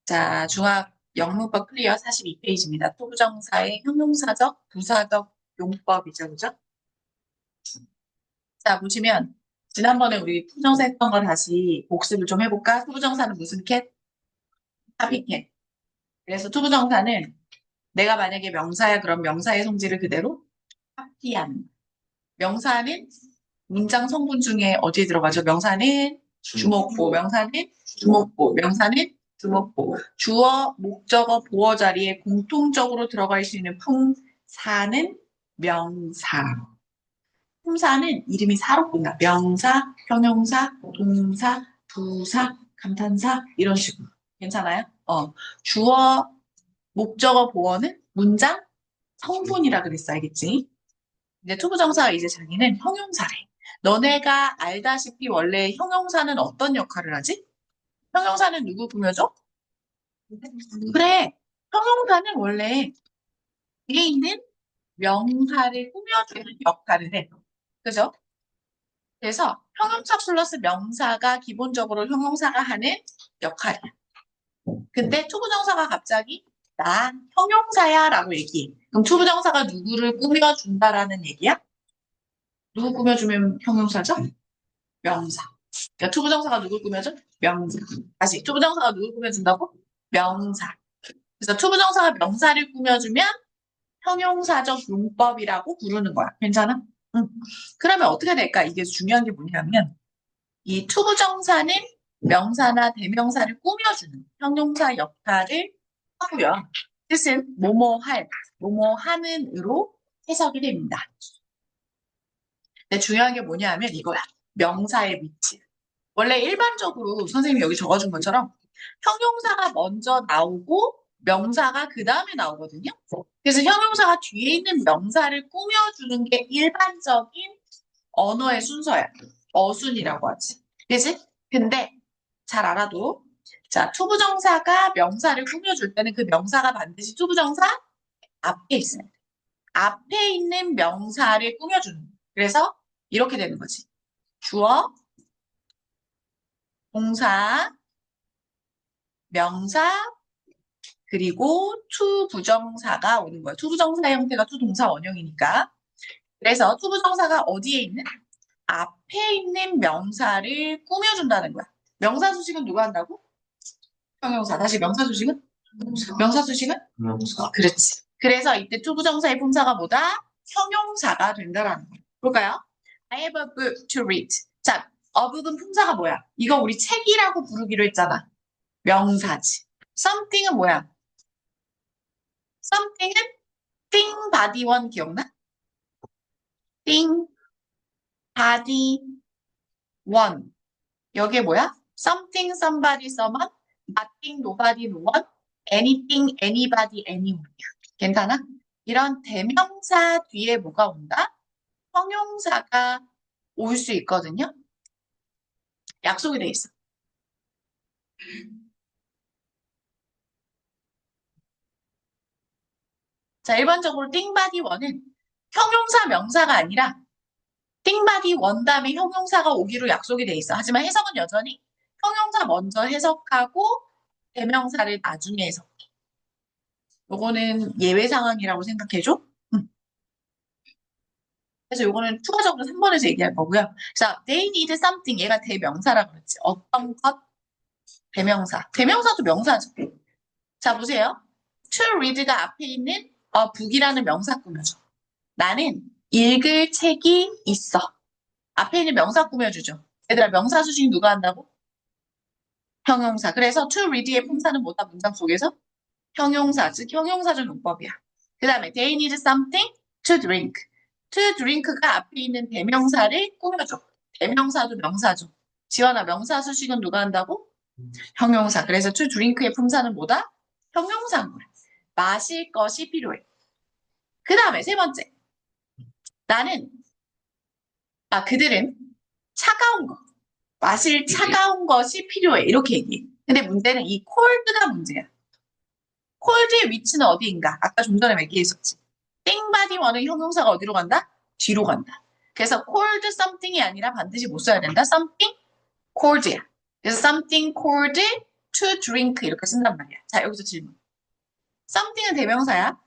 자, 중학 영문법 클리어 42페이지입니다. 투부정사의 형용사적, 부사적 용법이죠, 그죠? 자, 보시면 지난번에 우리 투부정사 했던 거 다시 복습을 좀 해볼까? 투부정사는 무슨 캣? 하비캣. 그래서 투부정사는 내가 만약에 명사야, 그럼 명사의 성질을 그대로 하피하는. 명사는 문장 성분 중에 어디에 들어가죠? 명사는 주목보, 명사는 주목보, 명사는 주목보. 주어, 목적어, 보어 자리에 공통적으로 들어갈 수 있는 품사는 명사. 품사는 이름이 사로 끝나. 명사, 형용사, 동사, 부사, 감탄사 이런 식으로. 괜찮아요? 주어, 목적어, 보어는 문장 성분이라 그랬어. 알겠지? 이제 투부정사가 이제 자기는 형용사래. 너네가 알다시피 원래 형용사는 어떤 역할을 하지? 형용사는 누구 꾸며줘? 그래. 형용사는 원래 뒤에 있는 명사를 꾸며주는 역할을 해. 그죠? 그래서 형용사 플러스 명사가 기본적으로 형용사가 하는 역할이야. 근데 투부정사가 갑자기 나 형용사야 라고 얘기해. 그럼 투부정사가 누구를 꾸며준다라는 얘기야? 누구 꾸며주면 형용사죠? 명사. 그러니까 투부정사가 누굴 꾸며줘? 명사. 다시 투부정사가 누굴 꾸며준다고? 명사. 그래서 투부정사가 명사를 꾸며주면 형용사적 용법이라고 부르는 거야. 괜찮아? 응. 그러면 어떻게 될까? 이게 중요한 게 뭐냐면 이 투부정사는 명사나 대명사를 꾸며주는 형용사 역할을 하고요. 뜻은 뭐뭐 할, 뭐뭐 하는으로 해석이 됩니다. 근데 중요한 게 뭐냐면 이거야. 명사의 위치. 원래 일반적으로 선생님이 여기 적어준 것처럼 형용사가 먼저 나오고 명사가 그 다음에 나오거든요. 그래서 형용사가 뒤에 있는 명사를 꾸며주는 게 일반적인 언어의 순서야. 어순이라고 하지. 그치? 근데 잘 알아도 자, 투부정사가 명사를 꾸며줄 때는 그 명사가 반드시 투부정사 앞에 있어요. 앞에 있는 명사를 꾸며주는 거예요. 그래서 이렇게 되는 거지. 주어, 동사, 명사, 그리고 투부정사가 오는 거예요. 투부정사 형태가 투동사 원형이니까. 그래서 투부정사가 어디에 있는? 앞에 있는 명사를 꾸며준다는 거야. 명사 수식은 누가 한다고? 형용사. 다시 명사 수식은? 명사 수식은? 명사. 그렇지. 그래서 이때 투부정사의 품사가 뭐다? 형용사가 된다라는 거야. 볼까요? I have a book to read. 자, a book은 품사가 뭐야? 이거 우리 책이라고 부르기로 했잖아. 명사지. something은 뭐야? something은 thing, body, one 기억나? thing, body, one. 여기에 뭐야? something, somebody, someone, nothing, nobody, no one, anything, anybody, anyone. 괜찮아? 이런 대명사 뒤에 뭐가 온다? 형용사가 올 수 있거든요. 약속이 돼 있어. 자, 일반적으로 띵바디 원은 형용사 명사가 아니라 띵바디 원 다음에 형용사가 오기로 약속이 돼 있어. 하지만 해석은 여전히 형용사 먼저 해석하고 대명사를 나중에 해석해. 요거는 예외 상황이라고 생각해줘. 그래서 요거는 추가적으로 3번에서 얘기할 거고요. 자, they need something. 얘가 대명사라고 그랬지. 어떤 것? 대명사. 대명사도 명사죠. 자, 보세요. to read가 앞에 있는 book이라는 명사 꾸며줘. 나는 읽을 책이 있어. 앞에 있는 명사 꾸며주죠. 얘들아, 명사 수식 누가 한다고? 형용사. 그래서 to read의 품사는 뭐다? 문장 속에서? 형용사, 즉 형용사적 용법이야. 그 다음에 they need something to drink. to drink가 앞에 있는 대명사를 꾸며줘. 대명사도 명사죠. 지원아, 명사 수식은 누가 한다고? 형용사. 그래서 to drink의 품사는 뭐다? 형용사인 거야. 마실 것이 필요해. 그 다음에 세 번째. 나는, 그들은 차가운 거. 마실 차가운 것이 필요해. 이렇게 얘기해. 근데 문제는 이 cold가 문제야. cold의 위치는 어디인가? 아까 좀 전에 얘기했었지. 땡바디 원은 형용사가 어디로 간다? 뒤로 간다. 그래서 cold something이 아니라 반드시 뭐 써야 된다? something cold야. 그래서 something cold to drink 이렇게 쓴단 말이야. 자, 여기서 질문. something은 대명사야.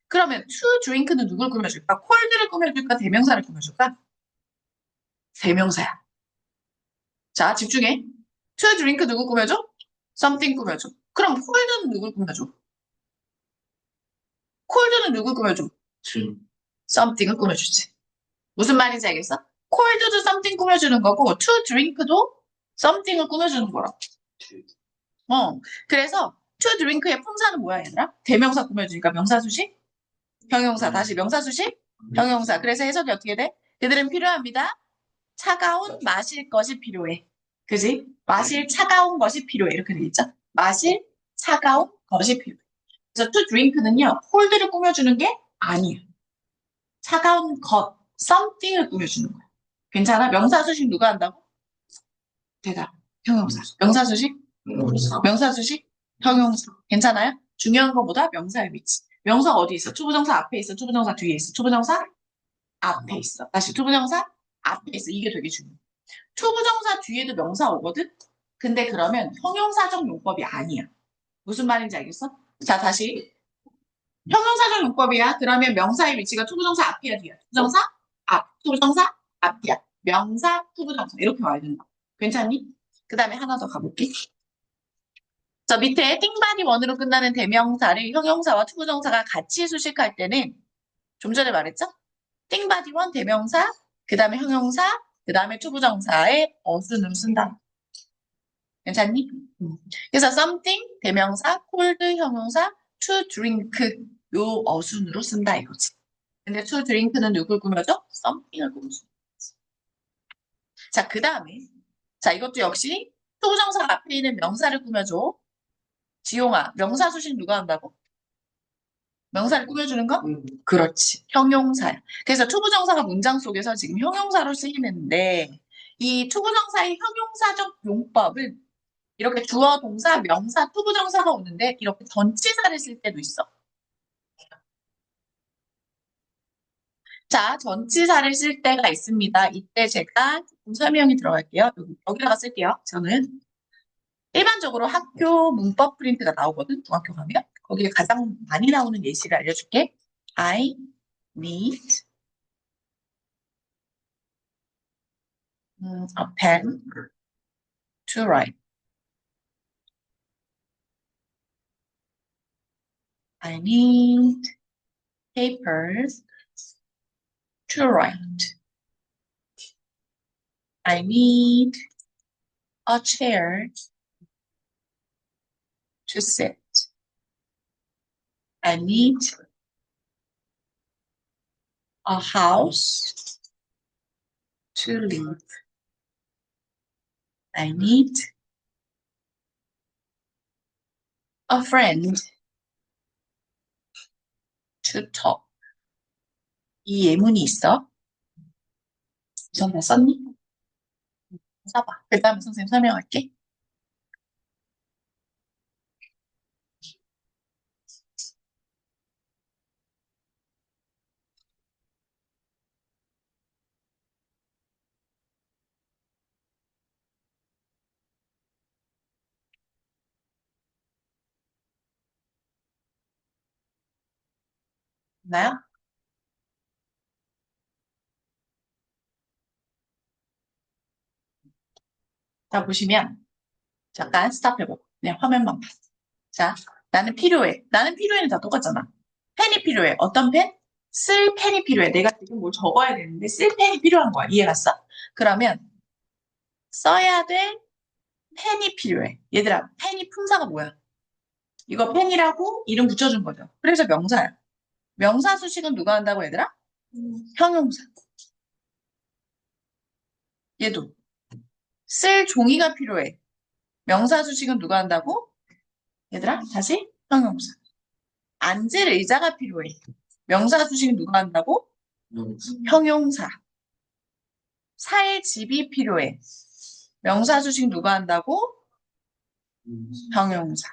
그러면 to drink는 누굴 꾸며줄까? cold를 꾸며줄까? 대명사를 꾸며줄까? 대명사야. 자, 집중해. to drink 누구 꾸며줘? something 꾸며줘. 그럼 cold는 누굴 꾸며줘? cold는 누굴 꾸며줘? something을 꾸며주지. 무슨 말인지 알겠어? cold도 something 꾸며주는 거고 to drink도 something을 꾸며주는 거라고. 그래서 to drink의 품사는 뭐야, 얘들아? 대명사 꾸며주니까 명사수식? 형용사. 다시 명사수식? 형용사. 그래서 해석이 어떻게 돼? 그들은 필요합니다. 차가운 마실 것이 필요해. 그지? 마실 차가운 것이 필요해. 이렇게 되겠죠? 마실 차가운 것이 필요해. 그래서 to drink는요, cold를 꾸며주는 게 아니에요. 차가운 것, something을 꾸며주는 거야. 괜찮아? 명사수식 누가 한다고? 대답. 형용사. 명사수식? 명사수식? 형용사. 괜찮아요? 중요한 것보다 명사의 위치. 명사가 어디 있어? 투부정사 앞에 있어? 투부정사 뒤에 있어? 투부정사 앞에 있어. 다시 투부정사 앞에 있어. 이게 되게 중요해. 투부정사 뒤에도 명사 오거든? 근데 그러면 형용사적 용법이 아니야. 무슨 말인지 알겠어? 자, 다시. 형용사적 용법이야. 그러면 명사의 위치가 투부정사 앞이야, 뒤야. 투부정사 앞, 투부정사 앞이야. 명사, 투부정사. 이렇게 와야 된다. 괜찮니? 그 다음에 하나 더 가볼게. 저 밑에 띵바디 원으로 끝나는 대명사를 형용사와 투부정사가 같이 수식할 때는 좀 전에 말했죠? 띵바디 원 대명사, 그 다음에 형용사, 그 다음에 투부정사의 어순으로 쓴다. 괜찮니? 그래서 something 대명사, cold 형용사, to drink 요 어순으로 쓴다 이거지. 근데 to drink는 누굴 꾸며줘? something을 꾸며줘. 자, 그 다음에 자, 이것도 역시 투부정사 앞에 있는 명사를 꾸며줘. 지용아, 명사 수식 누가 한다고? 명사를 꾸며주는 거? 그렇지. 형용사야. 그래서 투부정사가 문장 속에서 지금 형용사로 쓰이는데 이 투부정사의 형용사적 용법은 이렇게 주어, 동사, 명사, 투부정사가 오는데 이렇게 전치사를 쓸 때도 있어. 자, 전치사를 쓸 때가 있습니다. 이때 제가 조금 설명이 들어갈게요. 여기다가 쓸게요. 저는 일반적으로 학교 문법 프린트가 나오거든. 중학교 가면. 거기에 가장 많이 나오는 예시를 알려줄게. I need a pen to write. I need papers to write. I need a chair to sit. I need a house to live. I need a friend to talk. 이 예문이 있어. 우선 다 썼니? 써봐. 그 다음에 선생님 설명할게. 나요? 자, 보시면 잠깐 스탑해보고 그냥 화면만 봐. 자, 나는 필요해. 나는 필요해는 다 똑같잖아. 펜이 필요해. 어떤 펜? 쓸 펜이 필요해. 내가 지금 뭘 적어야 되는데 쓸 펜이 필요한 거야. 이해갔어? 그러면 써야 될 펜이 필요해. 얘들아, 펜이 품사가 뭐야? 이거 펜이라고 이름 붙여준 거죠. 그래서 명사야. 명사 수식은 누가 한다고 얘들아? 형용사. 얘도. 쓸 종이가 필요해. 명사 수식은 누가 한다고? 얘들아, 다시 형용사. 앉을 의자가 필요해. 명사 수식은 누가 한다고? 형용사. 살 집이 필요해. 명사 수식 누가 한다고? 형용사.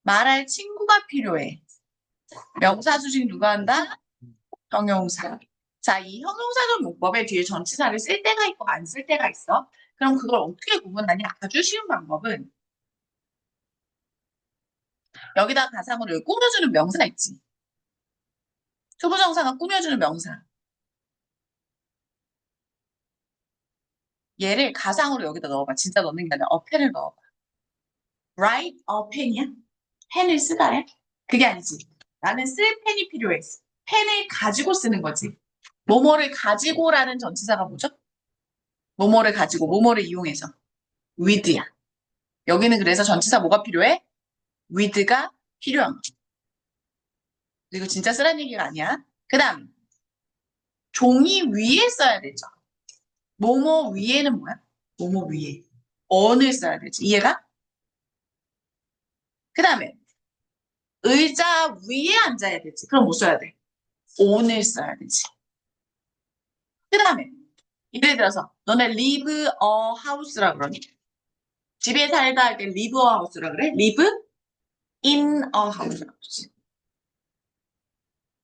말할 친구가 필요해. 명사 수식 누가 한다? 형용사. 자, 이 형용사적 용법에 뒤에 전치사를 쓸 때가 있고 안 쓸 때가 있어. 그럼 그걸 어떻게 구분하냐? 아주 쉬운 방법은 여기다 가상으로 여기 꾸며주는 명사 있지. 투부정사가 꾸며주는 명사. 얘를 가상으로 여기다 넣어봐. 진짜 넣는 게 아니라 어펜을 넣어봐. write a pen이야? 펜을 쓰다래? 그게 아니지. 나는 쓸 펜이 필요해. 펜을 가지고 쓰는 거지. 뭐뭐를 가지고라는 전치사가 뭐죠? 뭐뭐를 가지고, 뭐뭐를 이용해서. with야. 여기는 그래서 전치사 뭐가 필요해? with가 필요한 거. 이거 진짜 쓰라는 얘기가 아니야. 그 다음, 종이 위에 써야 되죠. 뭐뭐 위에는 뭐야? 뭐뭐 위에. on을 써야 되지. 이해가? 그 다음에, 의자 위에 앉아야 되지. 그럼 뭐 써야 돼? on을 써야 되지. 그 다음에, 예를 들어서, 너네 live a house라 그러니? 집에 살다 할 때 live a house라 그래? live in a house라 그러지.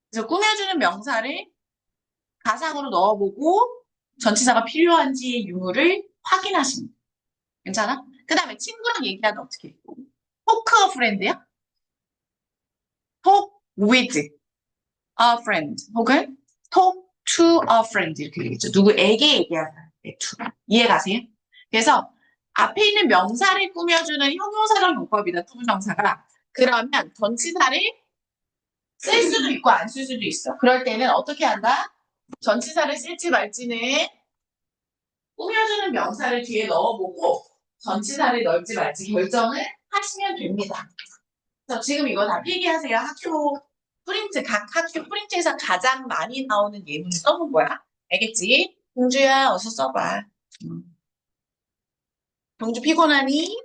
그래서 꾸며주는 명사를 가상으로 넣어보고 전치사가 필요한지의 유무를 확인하시면 돼요. 괜찮아? 그 다음에 친구랑 얘기하면 어떻게 해? 토크 어 프렌드야? talk with a friend 혹은 talk to a friend 이렇게 얘기했죠. 누구에게 얘기하다. 이해가세요? 그래서 앞에 있는 명사를 꾸며주는 형용사적 용법이다. 투부정사가. 그러면 전치사를 쓸 수도 있고 안 쓸 수도 있어. 그럴 때는 어떻게 한다? 전치사를 쓸지 말지는 꾸며주는 명사를 뒤에 넣어보고 전치사를 넣을지 말지 결정을 하시면 됩니다. 그래서 지금 이거 다 필기하세요. 학교 프린트, 각 학교 프린트에서 가장 많이 나오는 예문을 써본 거야. 알겠지? 공주야, 어서 써봐. 공주 피곤하니?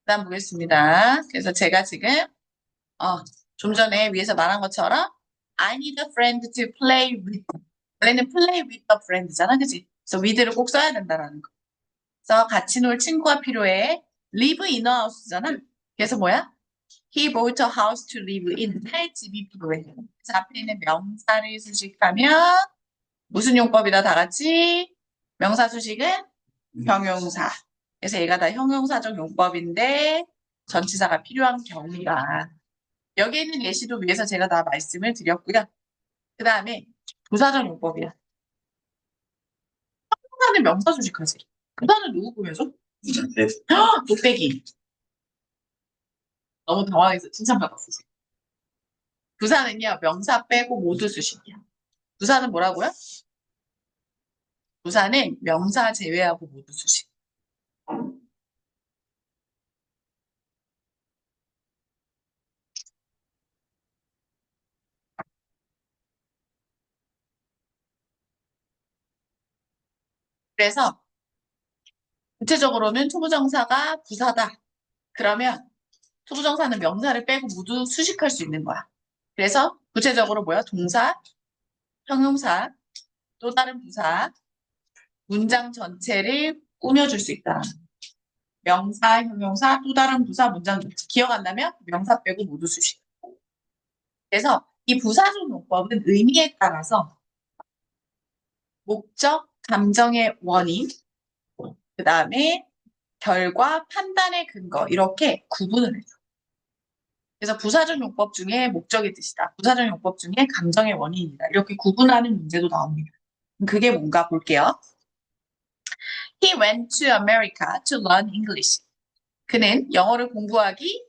그다음 보겠습니다. 그래서 제가 지금 좀 전에 위에서 말한 것처럼 I need a friend to play with. 원래는 play with a friend잖아, 그치? 그래서 with를 꼭 써야 된다라는 거. 그래서 같이 놀 친구가 필요해. live in a house잖아. 그래서 뭐야? He bought a house to live in. 할 집이 필요해. 그래서 앞에 있는 명사를 수식하면 무슨 용법이다 다 같이? 명사 수식은 형용사. 그래서 얘가 다 형용사적 용법인데 전치사가 필요한 경우다. 여기 있는 예시도 위해서 제가 다 말씀을 드렸고요. 그 다음에 부사적 용법이야. 부사는 명사 수식하지. 부사는 누구 꾸며줘? 독백이. 너무 당황해서 칭찬받았어. 지금. 부사는요, 명사 빼고 모두 수식이야. 부사는 뭐라고요? 부사는 명사 제외하고 모두 수식. 그래서 구체적으로는 투부정사가 부사다. 그러면 투부정사는 명사를 빼고 모두 수식할 수 있는 거야. 그래서 구체적으로 뭐야? 동사, 형용사, 또 다른 부사, 문장 전체를 꾸며줄 수 있다. 명사, 형용사, 또 다른 부사, 문장 전체. 기억 안 나면 명사 빼고 모두 수식. 그래서 이 부사적 용법은 의미에 따라서 목적, 감정의 원인, 그 다음에 결과, 판단의 근거 이렇게 구분을 해줘. 그래서 부사적 용법 중에 목적의 뜻이다. 부사적 용법 중에 감정의 원인이다. 이렇게 구분하는 문제도 나옵니다. 그게 뭔가 볼게요. He went to America to learn English. 그는 영어를 공부하기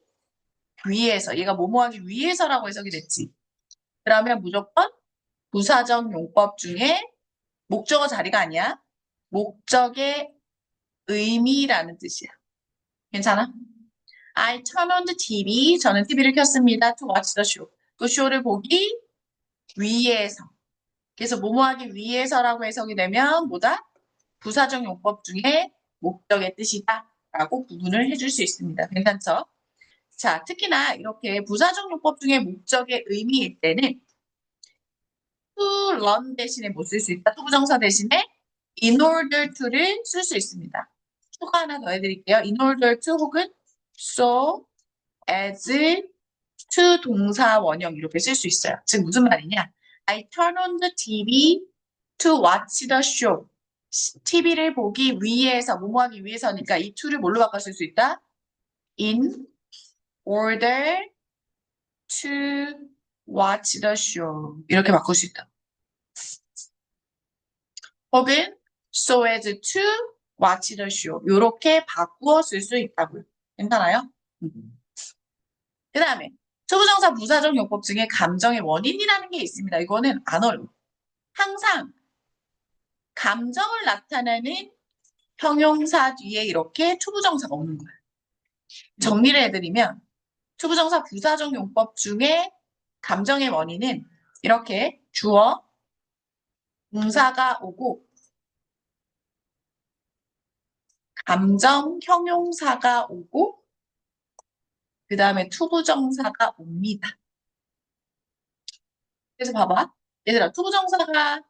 위해서, 얘가 뭐뭐 하기 위해서라고 해석이 됐지. 그러면 무조건 부사적 용법 중에 목적어 자리가 아니야. 목적의 의미라는 뜻이야. 괜찮아? I turn on the TV. 저는 TV를 켰습니다. To watch the show. 그 쇼를 보기 위해서. 그래서 뭐뭐 하기 위해서라고 해석이 되면 뭐다? 부사적 용법 중에 목적의 뜻이다. 라고 구분을 해줄 수 있습니다. 괜찮죠? 자, 특히나 이렇게 부사적 용법 중에 목적의 의미일 때는 to learn 대신에 뭐 쓸 수 있다? 투부정사 대신에 in order to를 쓸 수 있습니다. 추가 하나 더 해드릴게요. in order to 혹은 so as to 동사 원형 이렇게 쓸 수 있어요. 즉 무슨 말이냐? I turn on the TV to watch the show. TV를 보기 위해서, 뭐뭐 하기 위해서니까 이 to를 뭘로 바꿔 쓸 수 있다? In order to watch the show. 이렇게 바꿀 수 있다. 혹은 so as to watch the show. 이렇게 바꾸어 쓸 수 있다고요. 괜찮아요? 그 다음에 투부정사 부사적 용법 중에 감정의 원인이라는 게 있습니다. 이거는 안 어려워. 항상 감정을 나타내는 형용사 뒤에 이렇게 투부정사가 오는 거예요. 정리를 해드리면 투부정사 부사적 용법 중에 감정의 원인은 이렇게 주어, 동사가 오고 감정, 형용사가 오고 그 다음에 투부정사가 옵니다. 그래서 봐봐. 얘들아, 투부정사가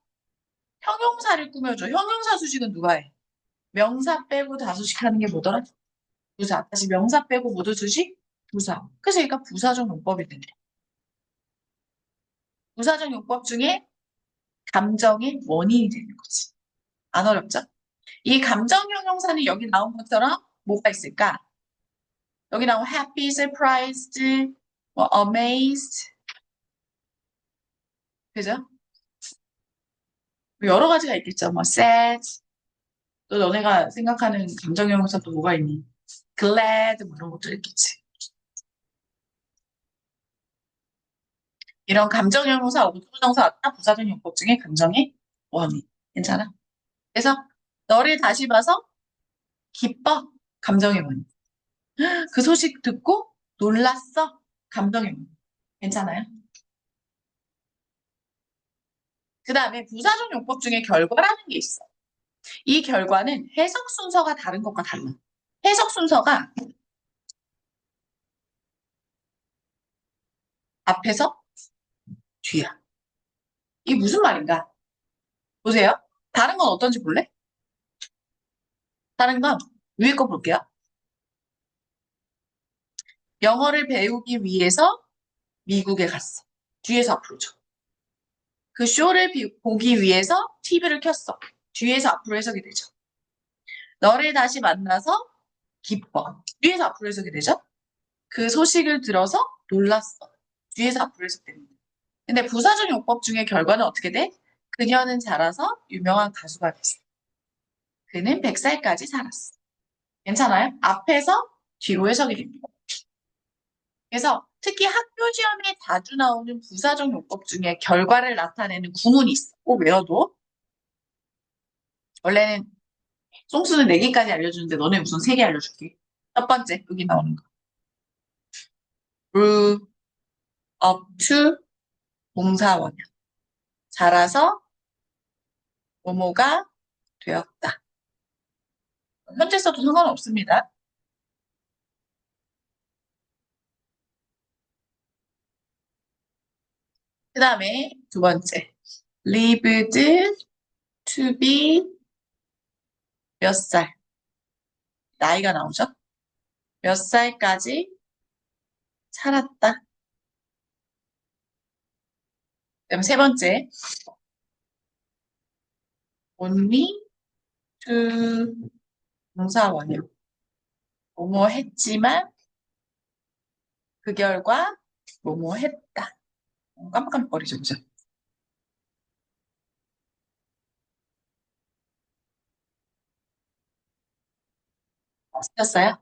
형용사를 꾸며줘. 형용사 수식은 누가 해? 명사 빼고 다 수식하는 게 뭐더라? 부사. 다시 명사 빼고 모두 수식? 부사. 그래서 얘가 부사적 용법이 된대. 부사적 용법 중에 감정의 원인이 되는 거지. 안 어렵죠? 이 감정 형용사는 여기 나온 것처럼 뭐가 있을까? 여기 나온 happy, surprised, 뭐 amazed. 그죠? 여러 가지가 있겠죠. 뭐 sad. 또 너네가 생각하는 감정 형용사 또 뭐가 있니? glad 뭐 이런 것도 있겠지. 이런 감정 형용사, 오부정사 왔다 부사적 용법 중에 감정의 원인. 괜찮아? 그래서 너를 다시 봐서 기뻐. 감정의 원인. 그 소식 듣고 놀랐어. 감정의 원인. 괜찮아요? 그 다음에 부사적 용법 중에 결과라는 게 있어. 이 결과는 해석 순서가 다른 것과 달라. 해석 순서가 앞에서 뒤야. 이게 무슨 말인가? 보세요. 다른 건 어떤지 볼래? 다른 건 위에 거 볼게요. 영어를 배우기 위해서 미국에 갔어. 뒤에서 앞으로죠. 그 쇼를 보기 위해서 TV를 켰어. 뒤에서 앞으로 해석이 되죠. 너를 다시 만나서 기뻐. 뒤에서 앞으로 해석이 되죠. 그 소식을 들어서 놀랐어. 뒤에서 앞으로 해석됩니다. 근데 부사적 용법 중에 결과는 어떻게 돼? 그녀는 자라서 유명한 가수가 됐어. 그는 100살까지 살았어. 괜찮아요? 앞에서 뒤로 해석이 됩니다. 그래서 특히 학교 시험에 자주 나오는 부사적 용법 중에 결과를 나타내는 구문이 있어. 꼭 외워도. 원래는 송수는 4개까지 알려주는데 너네 우선 3개 알려줄게. 첫 번째, 여기 나오는 거. grew up to 동사원형. 자라서 뭐뭐가 되었다. 현재 써도 상관없습니다. 그 다음에 두 번째. lived to be 몇 살? 나이가 나오죠? 몇 살까지 살았다. 그다음 세 번째. only to 동사 원형. 뭐뭐 했지만 그 결과 뭐뭐 했다. 깜깜거리죠, 그죠? 쓰셨어요?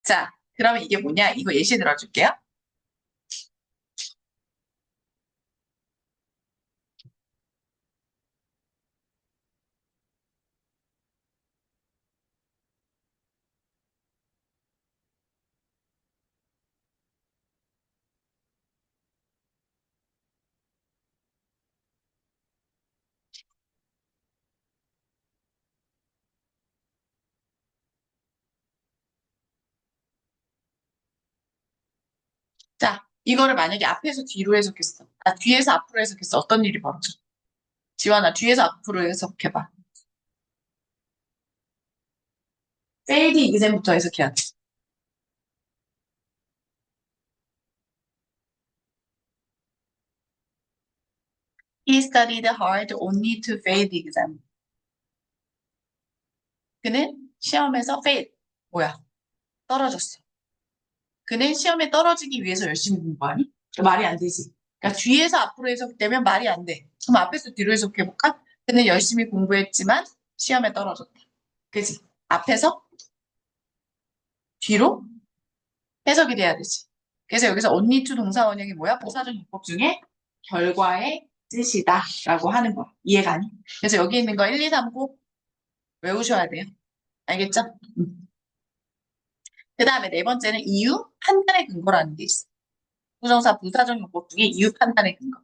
자, 그러면 이게 뭐냐? 이거 예시 들어줄게요. 자, 이거를 만약에 앞에서 뒤로 해석했어. 아, 뒤에서 앞으로 해석했어. 어떤 일이 벌어져? 지환아, 뒤에서 앞으로 해석해봐. failed exam부터 해석해야 돼. He studied hard only to fail the exam. 그는 시험에서 fail. 뭐야? 떨어졌어. 그는 시험에 떨어지기 위해서 열심히 공부하니? 말이 안 되지. 그러니까 뒤에서 앞으로 해석되면 말이 안 돼. 그럼 앞에서 뒤로 해석해볼까? 그는 열심히 공부했지만 시험에 떨어졌다. 그지? 앞에서 뒤로 해석이 돼야 되지. 그래서 여기서 only to 동사 원형이 뭐야? 부사적 용법 중에 결과의 뜻이다 라고 하는 거야. 이해가 니? 그래서 여기 있는 거 1, 2, 3 꼭 외우셔야 돼요. 알겠죠? 그 다음에 네 번째는 이유, 판단의 근거라는 게 있어. 부정사, 부사적 용법 중에 이유, 판단의 근거.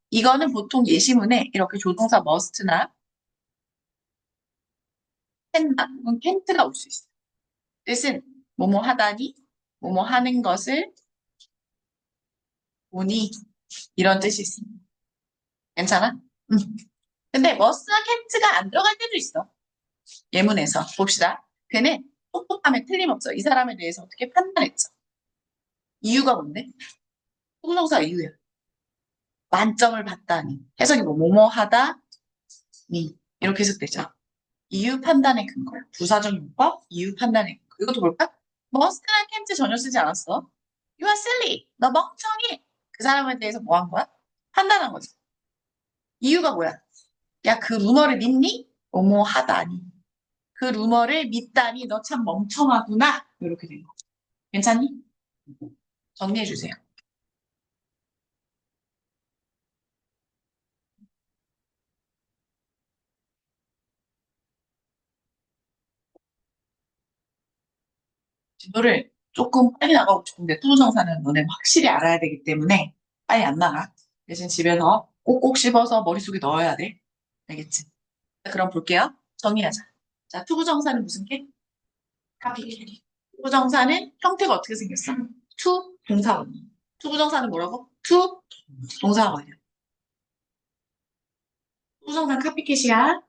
이거는 보통 예시문에 이렇게 조동사 must나 캔다 혹은 can't가 올 수 있어. 뜻은 뭐뭐 하다니, 뭐뭐 하는 것을 보니 이런 뜻이 있습니다. 괜찮아? 응. 근데 must나 can't가 안 들어갈 때도 있어. 예문에서 봅시다. 그는 똑똑하면 틀림없어. 이 사람에 대해서 어떻게 판단했죠? 이유가 뭔데? 부정사 이유야. 만점을 받다니. 해석이 뭐뭐 하다니 이렇게 해석되죠. 이유 판단의 근거야. 부사적 용법, 이유 판단의 근거. 이것도 볼까? must나 can't 전혀 쓰지 않았어. You are silly. 너 멍청이. 그 사람에 대해서 뭐 한 거야? 판단한 거지. 이유가 뭐야? 야, 그 루머를 믿니? 뭐뭐 하다니. 그 루머를 믿다니 너 참 멍청하구나. 이렇게 된 거. 괜찮니? 정리해 주세요. 진도를 조금 빨리 나가고 싶은데 투부정사는 너네 확실히 알아야 되기 때문에 빨리 안 나가. 대신 집에서 꼭꼭 씹어서 머릿속에 넣어야 돼. 알겠지? 자, 그럼 볼게요. 정리하자. 자, 투부정사는 무슨 게? 카피캐리. 투부정사는 형태가 어떻게 생겼어? 투 동사원. 투부정사는 뭐라고? 투 동사원이야. 투부정사는 카피캣이야.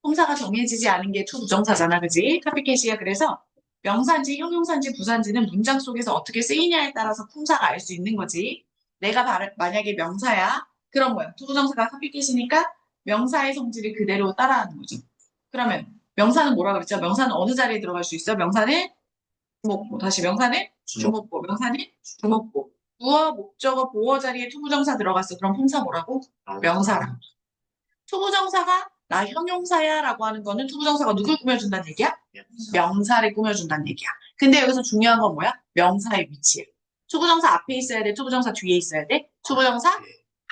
동사가 정해지지 않은 게 투부정사잖아, 그지? 카피캣이야. 그래서 명사인지 형용사인지 부사인지는 문장 속에서 어떻게 쓰이냐에 따라서 품사가 알 수 있는 거지. 내가 만약에 명사야. 그럼 뭐야? 투부정사가 카피캣이니까 명사의 성질을 그대로 따라하는 거죠. 그러면 명사는 뭐라 그랬죠? 명사는 어느 자리에 들어갈 수 있어? 명사는 주목보. 다시 명사는 주목보. 명사는 주목보. 주어, 목적어, 보어 자리에 투부정사 들어갔어. 그럼 품사 뭐라고? 명사라고. 투부정사가 나 형용사야 라고 하는 거는 투부정사가 누굴 꾸며준다는 얘기야? 명사를 꾸며준다는 얘기야. 근데 여기서 중요한 건 뭐야? 명사의 위치야. 투부정사 앞에 있어야 돼? 투부정사 뒤에 있어야 돼? 투부정사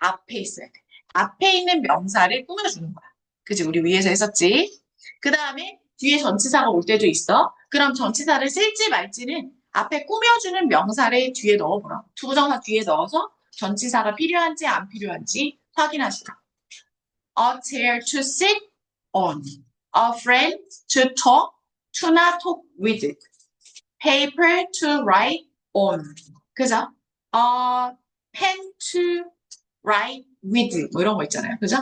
앞에 있어야 돼. 앞에 있는 명사를 꾸며주는 거야. 그지? 우리 위에서 했었지? 그 다음에 뒤에 전치사가 올 때도 있어. 그럼 전치사를 쓸지 말지는 앞에 꾸며주는 명사를 뒤에 넣어보라. 투부정사 뒤에 넣어서 전치사가 필요한지 안 필요한지 확인하시라. A chair to sit on. A friend to talk, to not talk with. Paper to write on. 그죠? pen to write with. 뭐 이런 거 있잖아요. 그죠?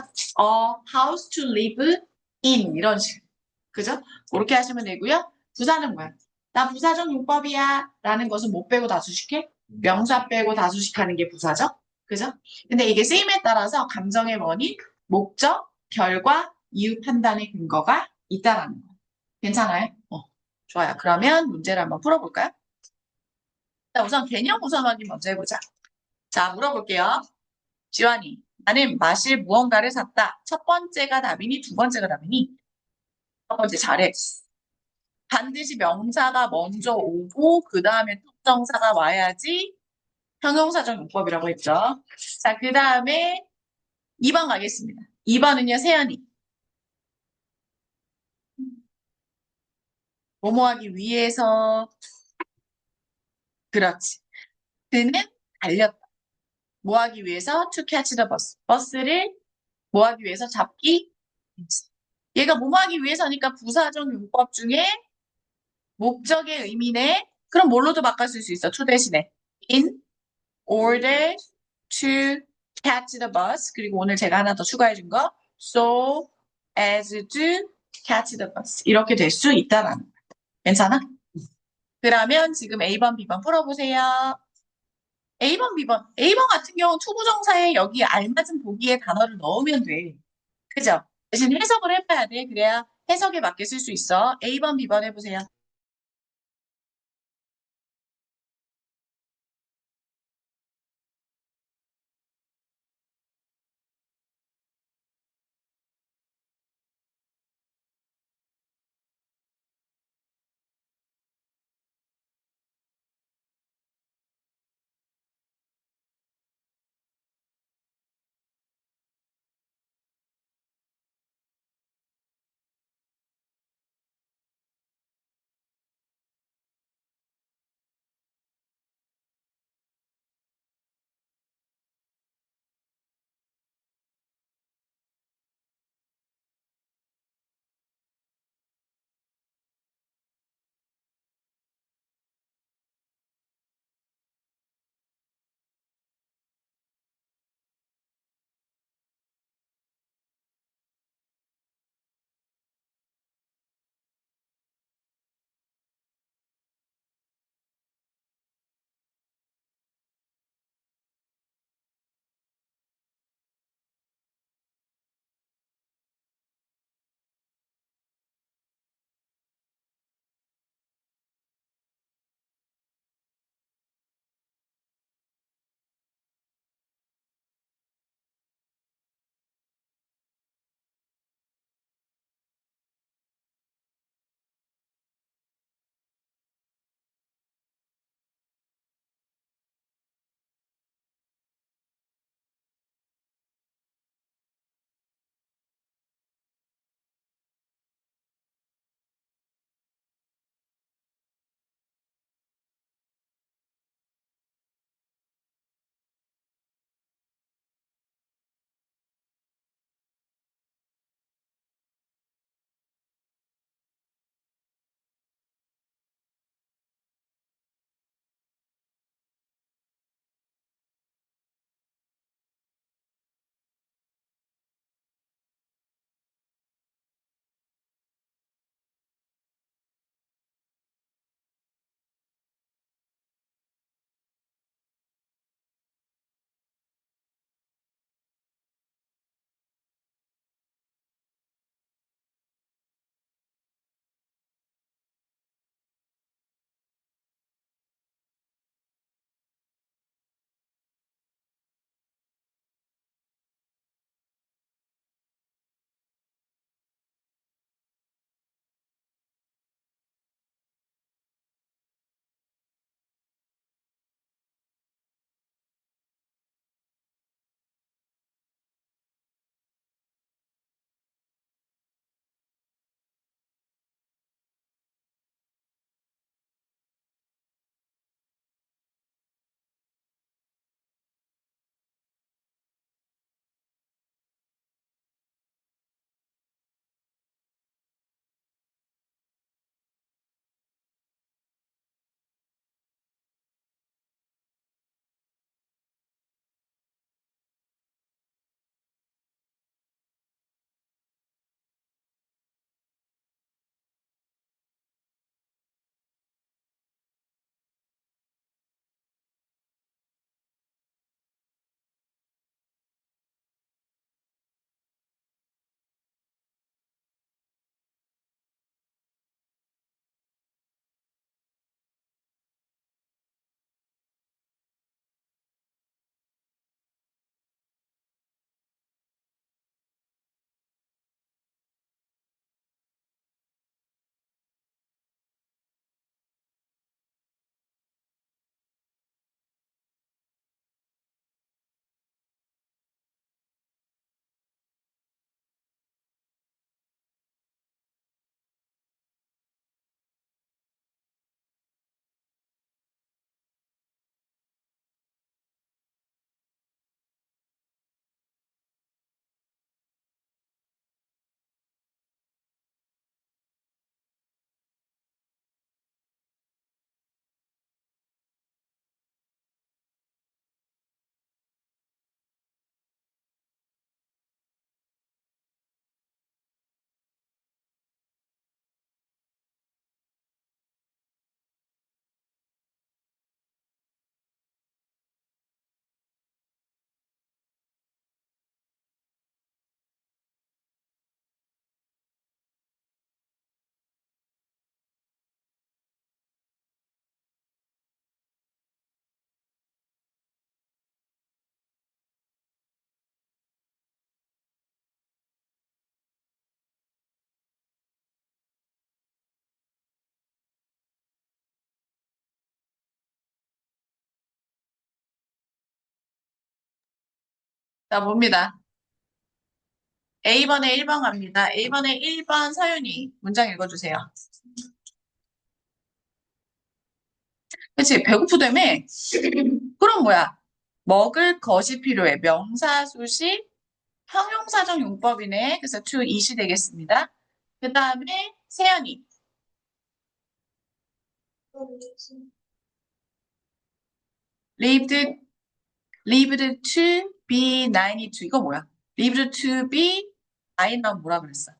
house to live in. 이런 식. 그죠? 그렇게 하시면 되고요. 부사는 뭐야? 나 부사적 용법이야. 라는 것은 못 빼고 다수식해? 명사 빼고 다수식하는 게 부사죠? 그죠? 근데 이게 쓰임에 따라서 감정의 원인, 목적, 결과, 이유 판단의 근거가 있다라는 거예요. 괜찮아요? 좋아요. 그러면 문제를 한번 풀어볼까요? 자, 우선 개념 우선 확인 먼저 해보자. 자, 물어볼게요. 지환이, 나는 마실 무언가를 샀다. 첫 번째가 답이니, 두 번째가 답이니? 첫 번째 잘해. 반드시 명사가 먼저 오고, 그 다음에 특정사가 와야지 형용사적 용법이라고 했죠. 자, 그 다음에 2번 가겠습니다. 2번은요, 세연이. 뭐뭐 하기 위해서, 그렇지. 그는 달렸다. 뭐 하기 위해서? To catch the bus. 버스를 뭐 하기 위해서? 잡기? 얘가 뭐 하기 위해서니까 부사적 용법 중에 목적의 의미네. 그럼 뭘로도 바꿔 쓸 수 있어. to 대신에. In order to catch the bus. 그리고 오늘 제가 하나 더 추가해 준 거. So as to catch the bus. 이렇게 될 수 있다라는 거. 괜찮아? 그러면 지금 A번, B번 풀어보세요. A번, B번. A번 같은 경우는 투부정사에 여기 알맞은 보기에 단어를 넣으면 돼. 그죠? 대신 해석을 해봐야 돼. 그래야 해석에 맞게 쓸 수 있어. A번, B번 해보세요. 자, 봅니다. A번에 1번 갑니다. A번에 1번 서윤이 문장 읽어주세요. 그치? 배고프다며? 그럼 뭐야? 먹을 것이 필요해. 명사, 수식, 형용사적 용법이네. 그래서 to it이 되겠습니다. 그 다음에 세연이. lived, lived to be 92. 이거 뭐야? lived to be 9은 뭐라 그랬어?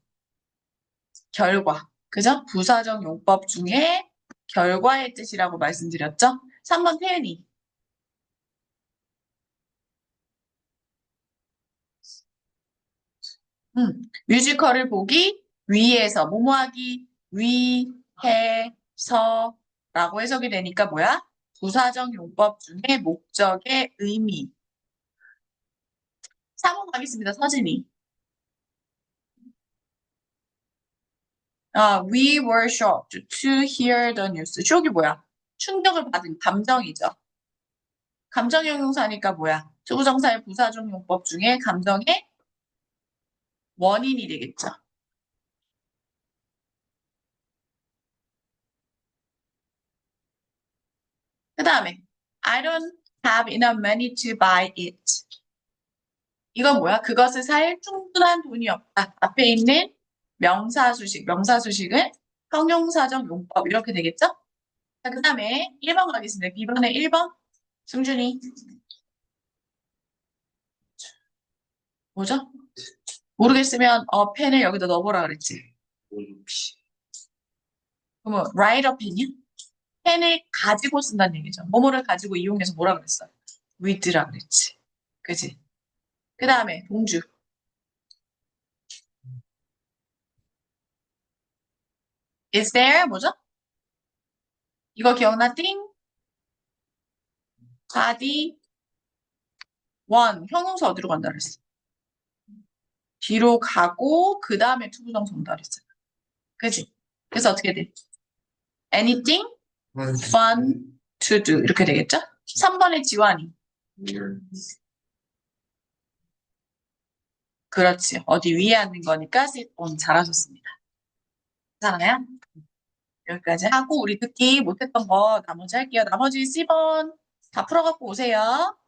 결과. 그죠? 부사적 용법 중에 결과의 뜻이라고 말씀드렸죠? 3번 태연이. 뮤지컬을 보기 위해서, 뭐뭐하기 위해서 라고 해석이 되니까 뭐야? 부사적 용법 중에 목적의 의미. 3번 가겠습니다. 서진이. We were shocked to hear the news. shock이 뭐야? 충격을 받은 감정이죠. 감정형용사니까 뭐야? 투부정사의 부사적 용법 중에 감정의 원인이 되겠죠. 그 다음에 I don't have enough money to buy it. 이건 뭐야? 그것을 살 충분한 돈이 없다. 앞에 있는 명사수식, 명사수식은 형용사적 용법 이렇게 되겠죠? 자, 그 다음에 1번 가겠습니다. 2번에 1번 승준이 뭐죠? 모르겠으면 펜을 여기다 넣어보라 그랬지. 그러면 write a pen이야? 펜을 가지고 쓴다는 얘기죠. 뭐뭐를 가지고 이용해서 뭐라 그랬어? with라 그랬지. 그지? 그 다음에 동주. Is there 뭐죠? 이거 기억나? 띵, body, one. 형용사 어디로 간다 그랬어? 뒤로 가고 그 다음에 투부정사 온다 그랬잖아. 그지? 그래서 어떻게 돼? Anything fun to do 이렇게 되겠죠? 3번의 지환이. 그렇지. 어디 위에 앉는 거니까 sit on 잘하셨습니다. 괜찮아요? 여기까지 하고 우리 듣기 못했던 거 나머지 할게요. 나머지 C번 다 풀어갖고 오세요.